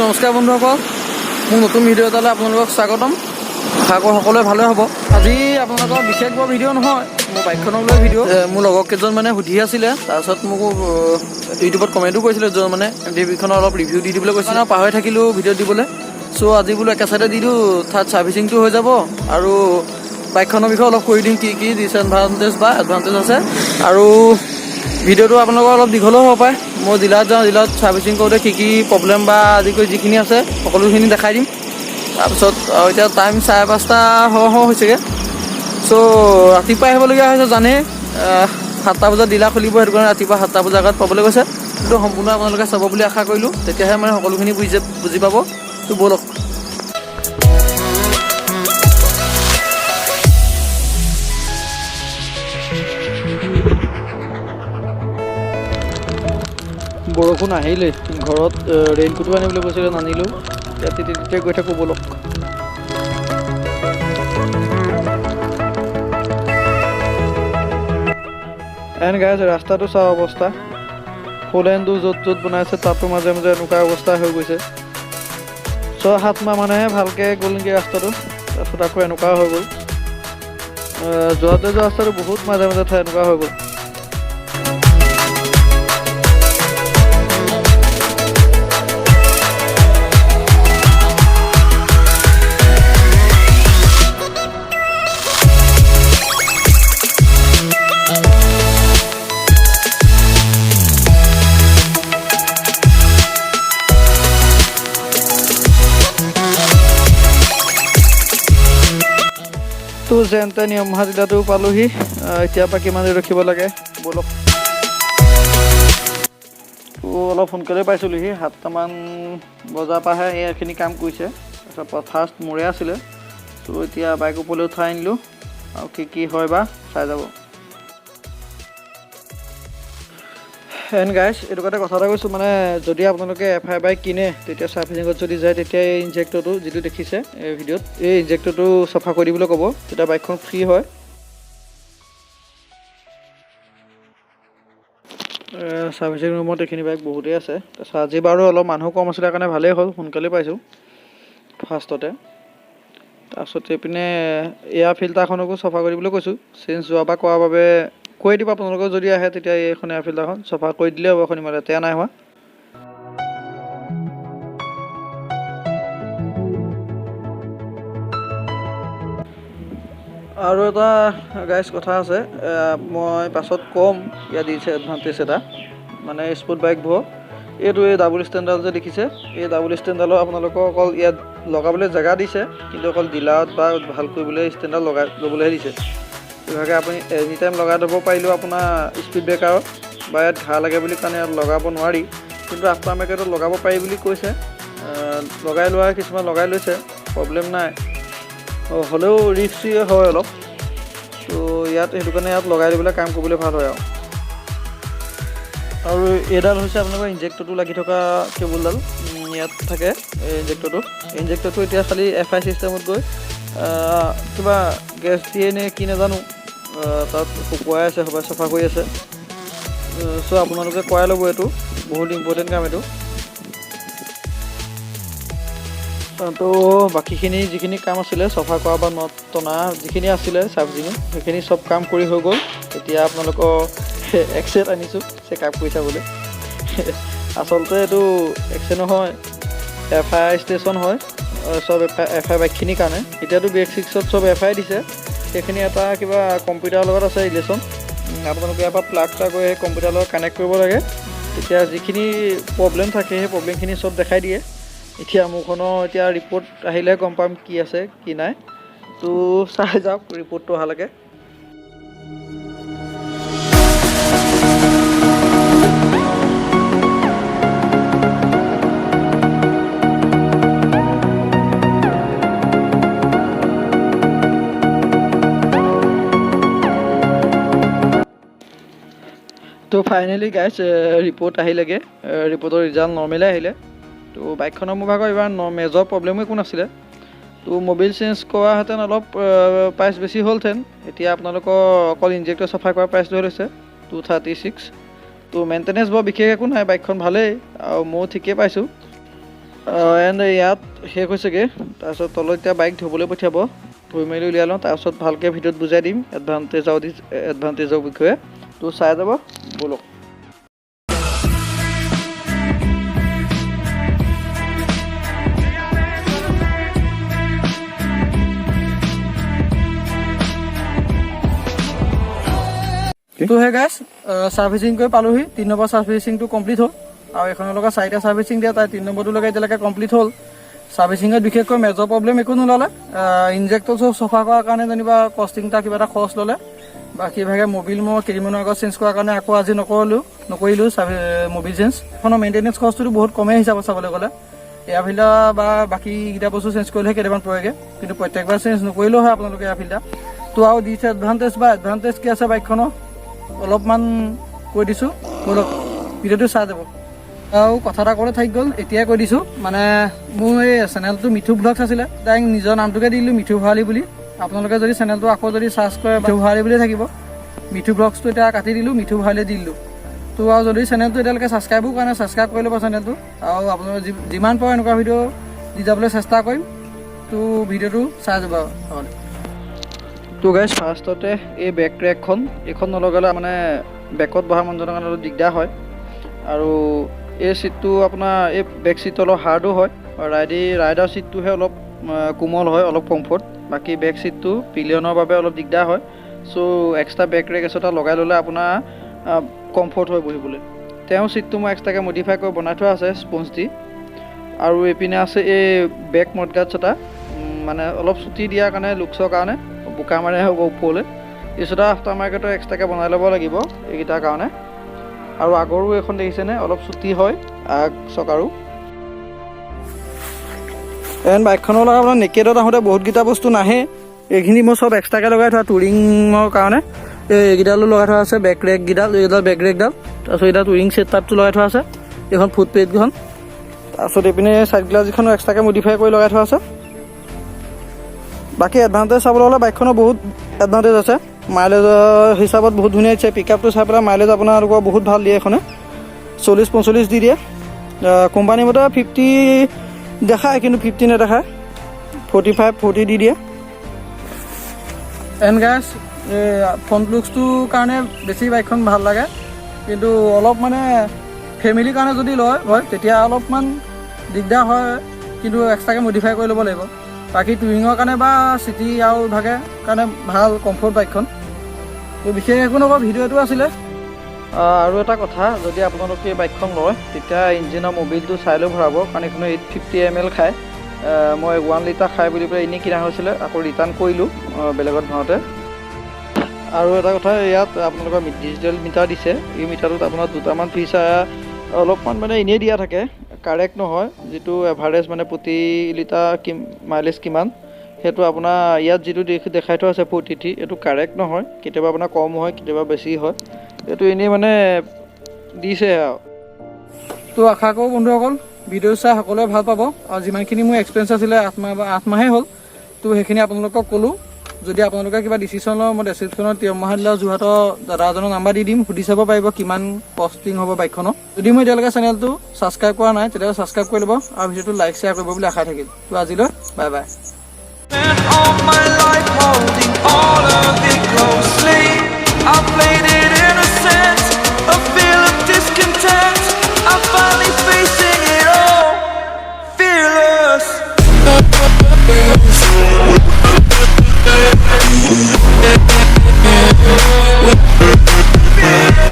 নমস্কাৰ বন্ধুসকল, মোৰ নতুন ভিডিঅ' এটালৈ আপোনালোকক স্বাগতম। আশা কৰোঁ সকলোৱে ভালে হ'ব। আজি আপোনালোকৰ বিশেষ বৰ ভিডিঅ' নহয়, মোৰ বাইকখনক লৈ ভিডিঅ'। মোৰ লগৰ কেইজন মানে সুধি আছিলে, তাৰপিছত মোক ইউটিউবত কমেণ্টো কৰিছিলে, য'ত মানে MT-Bখনৰ অলপ ৰিভিউ দি দিবলৈ কৈছিলে। মানে পাহৰি থাকিলোঁ ভিডিঅ' দিবলৈ। চ' আজি বোলো একে চাইডে দি দিওঁ, তাত ছাৰ্ভিচিংটো হৈ যাব আৰু বাইকখনৰ বিষয়ে অলপ কৈ দিম, কি ডিছএডভান্টেজ বা এডভান্টেজ আছে। আৰু ভিডিঅ'টো আপোনালোকৰ অলপ দীঘলেও হ'ব পাৰে। মই জিলাত যাওঁ, জিলাত ছাৰ্ভিচিং কৰোঁতে কি প্ৰব্লেম বা আদি কৰি যিখিনি আছে সকলোখিনি দেখাই দিম। তাৰপিছত এতিয়া টাইম 5:30 হৈছেগৈ। চ' ৰাতিপুৱা আহিবলগীয়া হৈছে, জানেই 7টা বজাত ডিলাৰ খুলিব, সেইটো কাৰণে ৰাতিপুৱা 7টা বজাৰ আগত পাবলৈ কৈছে। সেইটো সম্পূৰ্ণ আপোনালোকে চাব বুলি আশা কৰিলোঁ, তেতিয়াহে মানে সকলোখিনি বুজি পাব। তো ব'লক। বৰষুণ আহিলেই, ঘৰত ৰেইনকোটো আনিবলৈ কৈছিলে, নানিলোঁ। এতিয়া তেতিয়া গৈ থাকোঁ, ব'লক। এন গাইজ, ৰাস্তাটো চাওঁ অৱস্থা। ফ'ৰলেনটো য'ত বনাইছে তাতো মাজে মাজে এনেকুৱা অৱস্থা হৈ গৈছে। 6-7 মাহ মানেহে ভালকৈ গ'ল নেকি ৰাস্তাটো, তাৰপিছত আকৌ এনেকুৱা হৈ গ'ল। যোৱা ৰাস্তাটো বহুত মাজে ঠাই এনেকুৱা হৈ গ'ল। তো যেন তেন য়ামাহা জিলাটো পালোহি। এতিয়াৰ পৰা কিমান দেৰি ৰখিব লাগে ব'লক। তো অলপ সোনকালে পাইছিলোঁহি, 7টামান বজাৰ পৰাহে এইখিনি কাম কৰিছে। তাৰপিছত ফাৰ্ষ্ট মোৰে আছিলে। তো এতিয়া বাইক ওপৰলৈ উঠাই আনিলোঁ, আৰু কি হয় বা চাই যাব। এণ্ড গাইজ, এইটো কথা এটা কৈছোঁ, মানে যদি আপোনালোকে FI বাইক কিনে, তেতিয়া ছাৰ্ভিচিঙত যদি যায়, তেতিয়া এই ইনজেক্টৰটো যিটো দেখিছে এই ভিডিঅ'ত, এই ইনজেক্টৰটো চফা কৰি দিবলৈ ক'ব, তেতিয়া বাইকখন ফ্ৰী হয়। ছাৰ্ভিচিং ৰুমত এইখিনি বাইক বহুতেই আছে। তাৰপিছত আজি বাৰু অলপ মানুহ কম আছিলে কাৰণে ভালেই হ'ল, সোনকালে পাইছোঁ ফাৰ্ষ্টতে। তাৰপিছত এইপিনে এয়াৰ ফিল্টাৰখনকো চফা কৰিবলৈ কৈছোঁ, চেঞ্জ যোৱাবাৰ কৰাৰ বাবে কৈ দিব আপোনালোকৰ যদি আহে, তেতিয়া এইখন এয়াৰ ফিল্টাৰখন চফা কৰি দিলে হ'ব। এখন ইমান লেতেৰা নাই হোৱা। আৰু এটা গাইজ কথা আছে, মই পাছত ক'ম, ইয়াত দিছে এডভান্টেজ এটা, মানে স্পৰ্ট বাইকবোৰ এইটো এই ডাবুল ষ্টেণ্ডাৰ্ড যে দেখিছে, এই ডাবুল ষ্টেণ্ডাৰ্ডৰ আপোনালোকক অকল ইয়াত লগাবলৈ জেগা দিছে, কিন্তু অকল ডিলাৰত বা ভাল কৰিবলৈ ষ্টেণ্ডাৰ্ড লগাই ল'বলৈহে দিছে। ইভাগে আপুনি এনি টাইম লগাই ল'ব পাৰিলেও আপোনাৰ স্পীড ব্ৰেকাৰত বা ইয়াত ঘাঁহ লাগে বুলি কাৰণে ইয়াত লগাব নোৱাৰি, কিন্তু আফটাৰ মাৰ্কেটত লগাব পাৰি বুলি কৈছে। লগাই লোৱা কিছুমান লগাই লৈছে, প্ৰব্লেম নাই। হ'লেও ৰিস্কি হয় অলপ। তো ইয়াত সেইটো কাৰণে ইয়াত লগাই দিবলৈ কাম কৰিবলৈ ভাল হয়। আৰু এইডাল হৈছে আপোনালোকৰ ইনজেক্টৰটো লাগি থকা কেবুলডাল, ইয়াত থাকে এই ইনজেক্টৰটো এতিয়া খালি FI চিষ্টেমত গৈ কিবা গেছ দিয়ে নে কি নাজানো, তাত শুকুৱাই আছে, সবাই চফা কৰি আছে। চ' আপোনালোকে কৰাই ল'ব, এইটো বহুত ইম্পৰ্টেণ্ট কাম এইটো। তো বাকীখিনি যিখিনি কাম আছিলে চফা কৰা বা নট টনা যিখিনি আছিলে ছাৰ্ভিচিঙত, সেইখিনি চব কাম কৰি হৈ গ'ল। এতিয়া আপোনালোকৰ এক্সেট আনিছোঁ চেকআপ কৰি চাবলৈ। আচলতে এইটো এক্সে নহয়, FI ষ্টেচন হয়, চব FI বাইকখিনিৰ কাৰণে। এতিয়াতো BX6ত চব FI দিছে, সেইখিনি এটা কিবা কম্পিউটাৰৰ লগত আছে ৰিলেশ্যন। আপোনালোকে ইয়াৰ পৰা প্লাগ এটা গৈ সেই কম্পিউটাৰৰ লগত কানেক্ট কৰিব লাগে, তেতিয়া যিখিনি প্ৰব্লেম থাকে সেই প্ৰব্লেমখিনি চব দেখাই দিয়ে। এতিয়া মোৰখনৰ এতিয়া ৰিপৰ্ট আহিলে গম পাম কি আছে কি নাই। তো চাই যাওক ৰিপৰ্টটো অহালৈকে। তো ফাইনেলি গাইজ ৰিপৰ্ট আহিলেগৈ, ৰিপৰ্টৰ ৰিজাল্ট নৰ্মেলে আহিলে। তো বাইকখনৰ মোৰ ভাগৰ এইবাৰ মেজৰ প্ৰব্লেমো একো নাছিলে। তো মবিল চেঞ্জ কৰাহেঁতেন অলপ প্ৰাইচ বেছি হ'লহেঁতেন। এতিয়া আপোনালোকৰ অকল ইনজেক্টৰ চাফা কৰা প্ৰাইচটো হৈছে 236। তো মেইনটেনেঞ্চ বৰ বিশেষ একো নাই, বাইকখন ভালেই আৰু ময়ো ঠিকেই পাইছোঁ। এণ্ড ইয়াত শেষ হৈছেগৈ। তাৰপিছত তলত এতিয়া বাইক ধুবলৈ পঠিয়াব, ধুই মেলি উলিয়াই লওঁ, তাৰপিছত ভালকৈ ভিডিঅ'ত বুজাই দিম এডভান্টেজৰ বিষয়ে। তো চাই যাব ব'লক। তো হে গাইছ, ছাৰ্ভিচিং কৰি পালোহি। 3 নম্বৰ ছাৰ্ভিচিংটো কমপ্লিট হ'ল আৰু এখনৰ লগত 4টা ছাৰ্ভিচিং দিয়া, তাই 3 নম্বৰটো লগাই এতিয়ালৈকে কমপ্লিট হ'ল। ছাৰ্ভিচিঙত বিশেষকৈ মেজৰ প্ৰব্লেম একো নোলালে। ইনজেক্টৰ চফা কৰাৰ কাৰণে যেনিবা কষ্টিংটা কিবা এটা খৰচ ল'লে। বাকীভাগে মবিল মই কেইদিনমানৰ আগত চেঞ্জ কৰাৰ কাৰণে আকৌ আজি নকৰিলোঁ মবিল চেঞ্জ। এখনৰ মেইনটেনেঞ্চ খৰচটো বহুত কমেই হিচাপত চাবলৈ গ'লে। এয়াৰ ফিল্টাৰ বা বাকীকেইটা বস্তু চেঞ্জ কৰিলেহে কেইটামান পৰেগৈ, কিন্তু প্ৰত্যেকবাৰ চেঞ্জ নকৰিলেও হয় আপোনালোকে এয়াৰ ফিল্টাৰ। তো আৰু এডভান্টেজ কি আছে বাইকখনৰ অলপমান কৈ দিছোঁ, ব'লক ভিডিঅ'টো চাই যাব। আৰু কথা এটা ক'লে থাকি গ'ল, এতিয়াই কৈ দিছোঁ। মানে মোৰ এই চেনেলটো মিঠু ব্লগছ আছিলে, তাই নিজৰ নামটোকে দিলোঁ মিঠু ভৰালী বুলি। আপোনালোকে যদি চেনেলটো আকৌ যদি চাৰ্চ কৰে মিঠু ভৰালী বুলিয়ে থাকিব। মিঠু ব্লগছটো এতিয়া কাটি দিলোঁ, মিঠু ভৰালী দি দিলোঁ। তো আৰু যদি চেনেলটো এতিয়ালৈকে ছাবস্ক্ৰাইবো কৰা নাই, ছাবস্ক্ৰাইব কৰি ল'ব চেনেলটো। আৰু আপোনালোকে যিমান পাৰে এনেকুৱা ভিডিঅ' দি যাবলৈ চেষ্টা কৰিম। তো ভিডিঅ'টো চাই যাব আৰু। তো গাইজ ফাৰ্ষ্টতে এই বেক ট্ৰেকখন এইখন নলগালে মানে বেকত বহা মানুহজনৰ কাৰণে অলপ দিগদাৰ হয়। আৰু এই ছিটটো আপোনাৰ এই বেক ছিটটো অলপ হাৰ্ডো হয়, ৰাইডাৰ ছিটটোহে অলপ কোমল হয়, অলপ কমফৰ্ট। বাকী বেক ছিটটো পিলিয়নৰ বাবে অলপ দিগদাৰ হয়। চ' এক্সট্ৰা বেক ৰেক এটা লগাই ল'লে আপোনাৰ কমফৰ্ট হয় বহিবলৈ। তেওঁ ছিটটো মই এক্সট্ৰাকৈ মডিফাই কৰি বনাই থোৱা আছে স্পঞ্জ দি। আৰু এইপিনে আছে এই বেক মডগাৰ্ডছ এটা, মানে অলপ চুটি দিয়াৰ কাৰণে লুকছৰ কাৰণে, বোকা মাৰে হ'ব ওপৰলৈ। এই চোটা আফটাৰ মাৰ্কেটৰ এক্সট্ৰাকৈ বনাই ল'ব লাগিব এইকেইটাৰ কাৰণে। আৰু আগৰো এইখন দেখিছেনে অলপ চুটি হয় আগ চকাৰো। এণ্ড বাইকখনৰ লগত আপোনাৰ নেকেডত আহোঁতে বহুতকেইটা বস্তু নাহে, এইখিনি মই চব এক্সট্ৰাকৈ লগাই থোৱা টুৰিঙৰ কাৰণে। এইকেইডালো লগাই থোৱা আছে, বেক ৰেককেইডাল, এইডাল বেক ৰেকডাল, তাৰপিছত এইডাল টুৰিং ছেট টাইপটো লগাই থোৱা আছে, এইখন ফুট প্লেটকেইখন। তাৰপিছত এইপিনে চাইড গ্লাছকেইখনো এক্সট্ৰাকৈ মডিফাই কৰি লগাই থোৱা আছে। বাকী এডভান্টেজ চাবলৈ হ'লে বাইকখনৰ বহুত এডভান্টেজ আছে। মাইলেজৰ হিচাপত বহুত ধুনীয়া দিছে, পিক আপটো চাই পেলাই মাইলেজ আপোনালোকৰ বহুত ভাল দিয়ে এখনে, 40-45 দি দিয়ে। কোম্পানীৰ মতে 50 দেখায়, কিন্তু 50 নেদেখায়, 45-40 দি দিয়ে। এণ্ড গাইজ ফ্ৰণ্ট লুকছটোৰ কাৰণে বেছি বাইকখন ভাল লাগে, কিন্তু অলপ মানে ফেমিলিৰ কাৰণে যদি লয় হয় তেতিয়া অলপমান দিগদাৰ হয়, কিন্তু এক্সট্ৰাকৈ মডিফাই কৰি ল'ব লাগিব। বাকী টুৰিঙৰ কাৰণে বা চিটি আৰু ইভাগে কাৰণে ভাল কমফৰ্ট বাইকখন। তো বিশেষ একো নকওঁ, ভিডিঅ'টো আছিলে। আৰু এটা কথা, যদি আপোনালোকে এই বাইকখন লয় তেতিয়া ইঞ্জিনৰ মবিলটো চাই লৈ ভৰাব, কাৰণ এইখনে 850 ml খায়। মই 1 লিটাৰ খাই বুলি পেলাই এনেই কিনা হৈছিলে, আকৌ ৰিটাৰ্ণ কৰিলোঁ বেলেগত ভৰাওঁতে। আৰু এটা কথা, ইয়াত আপোনালোকৰ ডিজিটেল মিটাৰ দিছে। এই মিটাৰটোত আপোনাৰ দুটামান ফিচাৰ অলপমান মানে এনেই দিয়া থাকে, কাৰেক্ট নহয়। যিটো এভাৰেজ মানে প্ৰতি লিটাৰ মাইলেজ কিমান, সেইটো আপোনাৰ ইয়াত যিটো দেখাই থোৱা আছে 43, এইটো কাৰেক্ট নহয়। কেতিয়াবা আপোনাৰ কম হয়, কেতিয়াবা বেছি হয়, এইটো এনেই মানে দিছে আৰু। তো আশা কৰোঁ বন্ধুসকল ভিডিঅ' চাই সকলোৱে ভাল পাব। আৰু যিমানখিনি মোৰ এক্সপিৰিয়েঞ্চ আছিলে 8 মাহেই হ'ল, তো সেইখিনি আপোনালোকক ক'লোঁ। যদি আপোনালোকে কিবা ডিচিশ্যন লয়, মই ডেছক্ৰিপশ্যনত মহাদিলা যোৰহাটৰ দাদা এজনৰ নাম্বাৰ দি দিম, সুধি চাব পাৰিব কিমান কষ্টিং হ'ব বাইকখনৰ। যদি মই এতিয়ালৈকে চেনেলটো ছাবস্ক্ৰাইব কৰা নাই তেতিয়াহ'লে ছাবস্ক্ৰাইব কৰি ল'ব আৰু ভিডিঅ'টো লাইক শ্বেয়াৰ কৰিব বুলি আশা থাকিল। তো আজিলৈ বাই বাই।